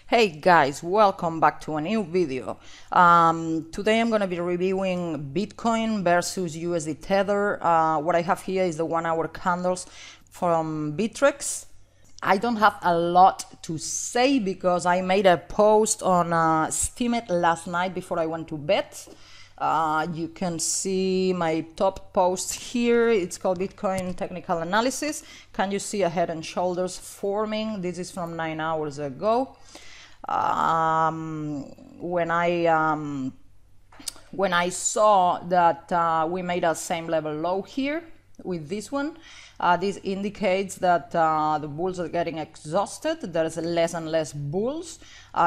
Hey guys, welcome back to a new video. Today I'm going to be reviewing Bitcoin versus USD Tether. What I have here is the 1 hour candles from Bittrex. I don't have a lot to say because I made a post on Steam last night before I went to bed. You can see my top post here. It's called Bitcoin Technical Analysis. Can you see a head and shoulders forming? This is from 9 hours ago. When I saw that we made a same level low here with this one, this indicates that the bulls are getting exhausted. There's less and less bulls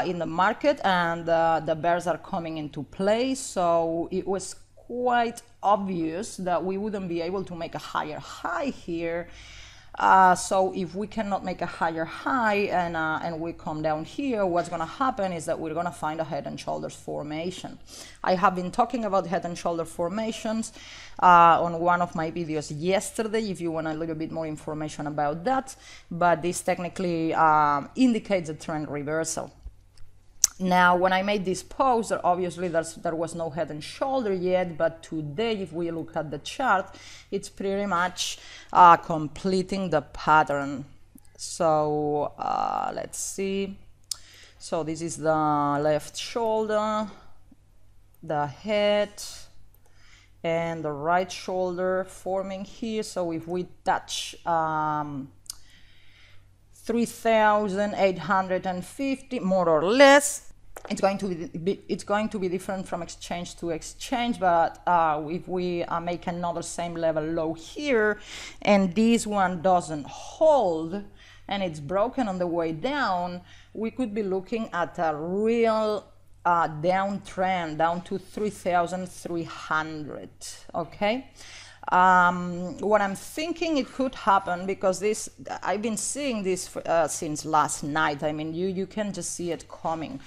in the market, and the bears are coming into play. So it was quite obvious that we wouldn't be able to make a higher high here. So if we cannot make a higher high and we come down here, what's going to happen is that we're going to find a head and shoulders formation. I have been talking about head and shoulder formations on one of my videos yesterday, if you want a little bit more information about that, but this technically indicates a trend reversal. Now, when I made this post, obviously there was no head and shoulder yet, but today, if we look at the chart, it's pretty much completing the pattern. So let's see. So this is the left shoulder, the head, and the right shoulder forming here. So if we touch 3,850 more or less, it's going to be different from exchange to exchange, but if we make another same level low here and this one doesn't hold and it's broken on the way down, we could be looking at a real downtrend down to 3,300. Okay. What I'm thinking it could happen, because I've been seeing this since last night. I mean, you can just see it coming.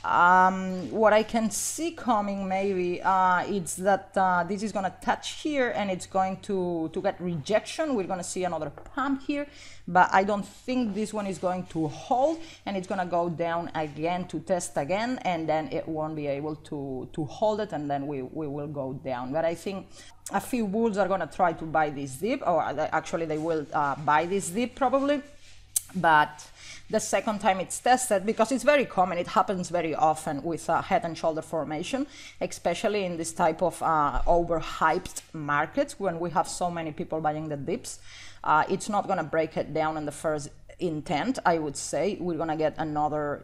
What I can see coming maybe it's that this is going to touch here and it's going to get rejection. We're going to see another pump here, but I don't think this one is going to hold, and it's going to go down again to test again, and then it won't be able to hold it, and then we will go down. But I think a few bulls are going to try to buy this dip, or actually they will buy this dip probably. But the second time it's tested, because it's very common, it happens very often with head and shoulder formation, especially in this type of overhyped markets when we have so many people buying the dips. It's not going to break it down in the first intent, I would say. We're going to get a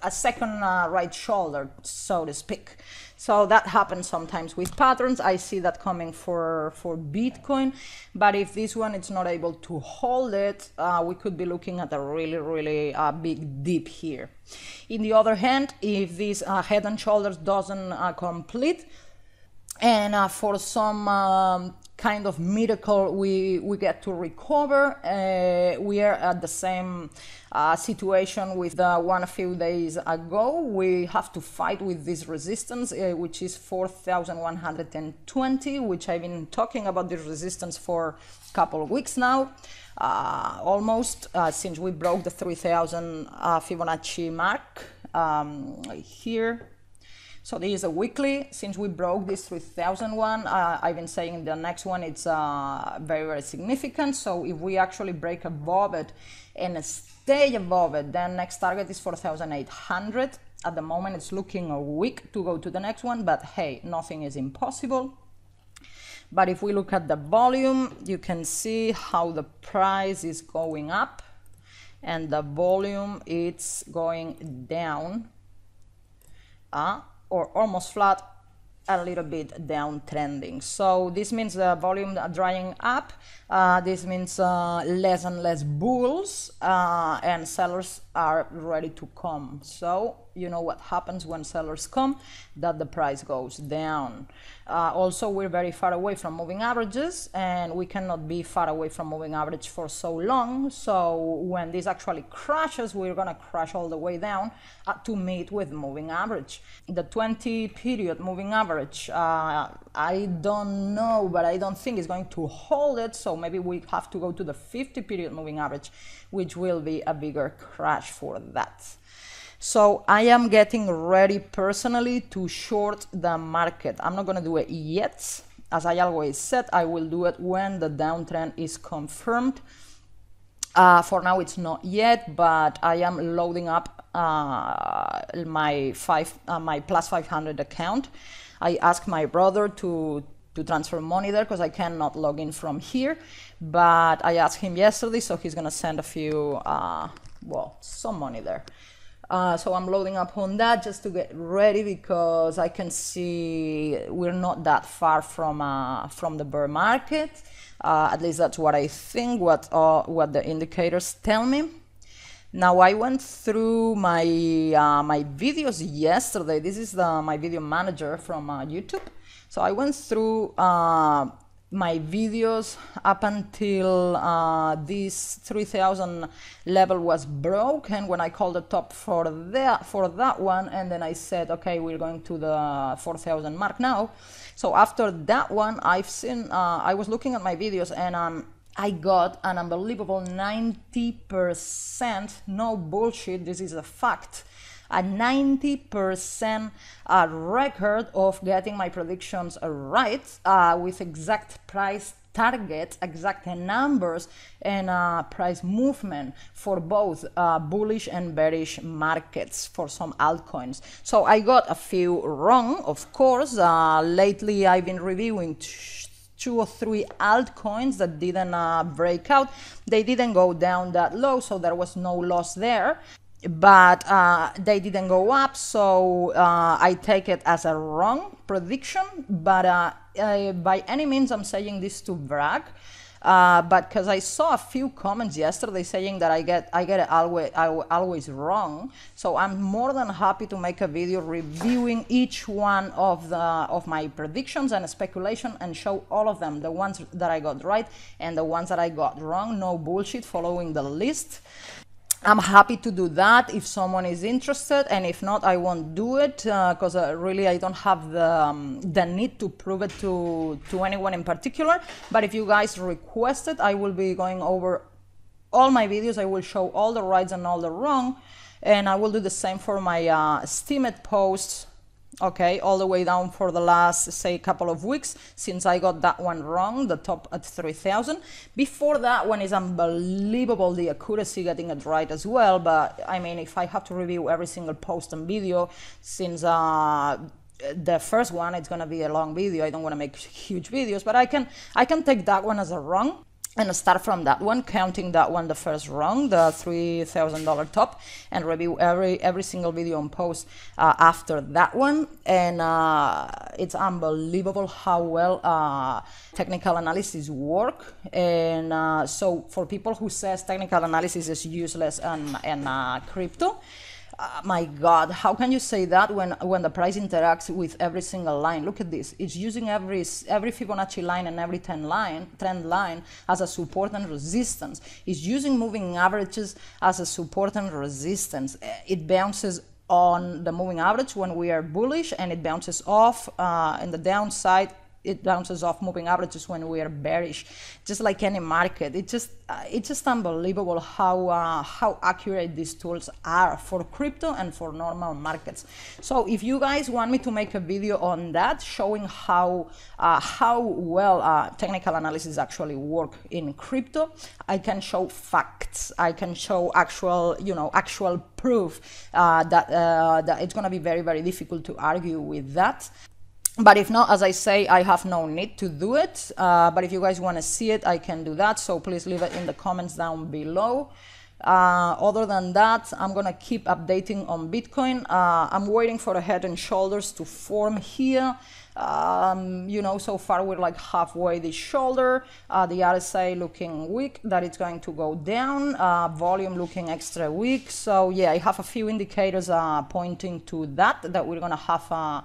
second right shoulder, so to speak. So that happens sometimes with patterns. I see that coming for Bitcoin, but if this one is not able to hold it, we could be looking at a really big dip here. In the other hand, if this head and shoulders doesn't complete, and for some kind of miracle we get to recover, we are at the same situation with the one a few days ago. We have to fight with this resistance, which is 4,120, which I've been talking about this resistance for a couple of weeks now, almost since we broke the 3,000 Fibonacci mark here. So this is a weekly. Since we broke this 3,001, I've been saying the next one it's very significant. So if we actually break above it and stay above it, then next target is 4,800. At the moment it's looking a week to go to the next one, but hey, nothing is impossible. But if we look at the volume, you can see how the price is going up and the volume it's going down. Or almost flat, a little bit downtrending. So this means the volume drying up. This means less and less bulls, and sellers are ready to come. So you know what happens when sellers come, that the price goes down. Also, we're very far away from moving averages, and we cannot be far away from moving average for so long. So when this actually crashes, we're going to crash all the way down to meet with moving average. The 20 period moving average average. I don't know, but I don't think it's going to hold it, so maybe we have to go to the 50-period moving average, which will be a bigger crash for that. So I am getting ready personally to short the market. I'm not going to do it yet. As I always said, I will do it when the downtrend is confirmed. For now, it's not yet, but I am loading up my plus 500 account. I asked my brother to transfer money there because I cannot log in from here, but I asked him yesterday, so he's gonna send a few, well, some money there. So I'm loading up on that just to get ready, because I can see we're not that far from the bear market. At least that's what I think, what the indicators tell me. Now I went through my my videos yesterday. This is my video manager from YouTube. So I went through my videos up until this 3000 level was broken, when I called the top for that one, and then I said, okay, we're going to the 4000 mark now. So after that one, I've seen, I was looking at my videos, and I got an unbelievable 90%, no bullshit, this is a fact, a 90% record of getting my predictions right, with exact price targets, exact numbers, and price movement for both bullish and bearish markets for some altcoins. So I got a few wrong, of course. Lately I've been reviewing 2 or 3 altcoins that didn't break out. They didn't go down that low, so there was no loss there. But they didn't go up, so I take it as a wrong prediction. But by any means, I'm saying this to brag, but because I saw a few comments yesterday saying that I get it always wrong. So I'm more than happy to make a video reviewing each one of my predictions and speculation, and show all of them, the ones that I got right and the ones that I got wrong. No bullshit, following the list. I'm happy to do that if someone is interested, and if not, I won't do it, because really I don't have the need to prove it to anyone in particular. But if you guys request it, I will be going over all my videos. I will show all the rights and all the wrong, and I will do the same for my estimated posts. Okay, all the way down for the last, say, couple of weeks, since I got that one wrong, the top at 3000. Before that one is unbelievable, the accuracy getting it right as well. But I mean, if I have to review every single post and video, since the first one, it's gonna be a long video, I don't want to make huge videos, but I can take that one as a wrong and start from that one, counting that one the first wrong, the $3,000 top, and review every single video and post after that one. And it's unbelievable how well technical analysis work. And so for people who says technical analysis is useless and crypto, my God, how can you say that when the price interacts with every single line? Look at this. It's using every Fibonacci line and every trend line as a support and resistance. It's using moving averages as a support and resistance. It bounces on the moving average when we are bullish, and it bounces off in the downside. It bounces off moving averages when we are bearish, just like any market. It's just unbelievable how accurate these tools are for crypto and for normal markets. So if you guys want me to make a video on that, showing how well technical analysis actually work in crypto, I can show facts. I can show actual proof that it's going to be very, very difficult to argue with that. But if not, as I say, I have no need to do it. But if you guys want to see it, I can do that. So please leave it in the comments down below. Other than that, I'm going to keep updating on Bitcoin. I'm waiting for the head and shoulders to form here. So far we're like halfway this shoulder. The RSI looking weak, that it's going to go down. Volume looking extra weak. So yeah, I have a few indicators pointing to that we're going to have a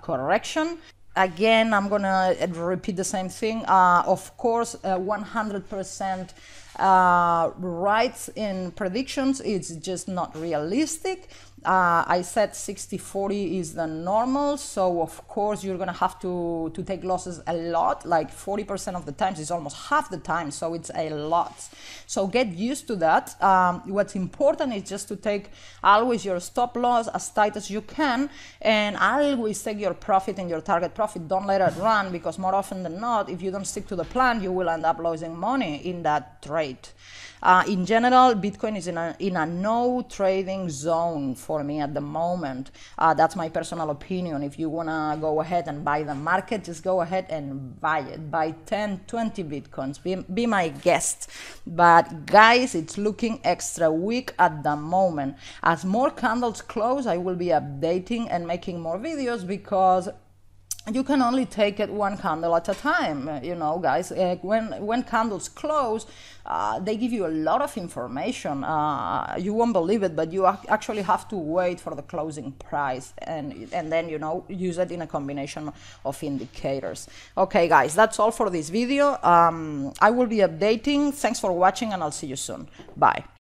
correction. Again, I'm going to repeat the same thing. Of course, 100% right in predictions, it's just not realistic. I said 60-40 is the normal, so of course you're gonna have to take losses a lot, like 40% of the times. It's almost half the time, so it's a lot. So get used to that. What's important is just to take always your stop loss as tight as you can, and always take your profit and your target profit. Don't let it run, because more often than not, if you don't stick to the plan, you will end up losing money in that trade. In general, Bitcoin is in a no trading zone for me at the moment. That's my personal opinion. If you want to go ahead and buy the market, just go ahead and buy it. Buy 10, 20 Bitcoins. Be my guest. But guys, it's looking extra weak at the moment. As more candles close, I will be updating and making more videos, because you can only take it one candle at a time, you know, guys. When candles close, they give you a lot of information. You won't believe it, but you actually have to wait for the closing price, and then, you know, use it in a combination of indicators. Okay, guys, that's all for this video. I will be updating. Thanks for watching, and I'll see you soon. Bye.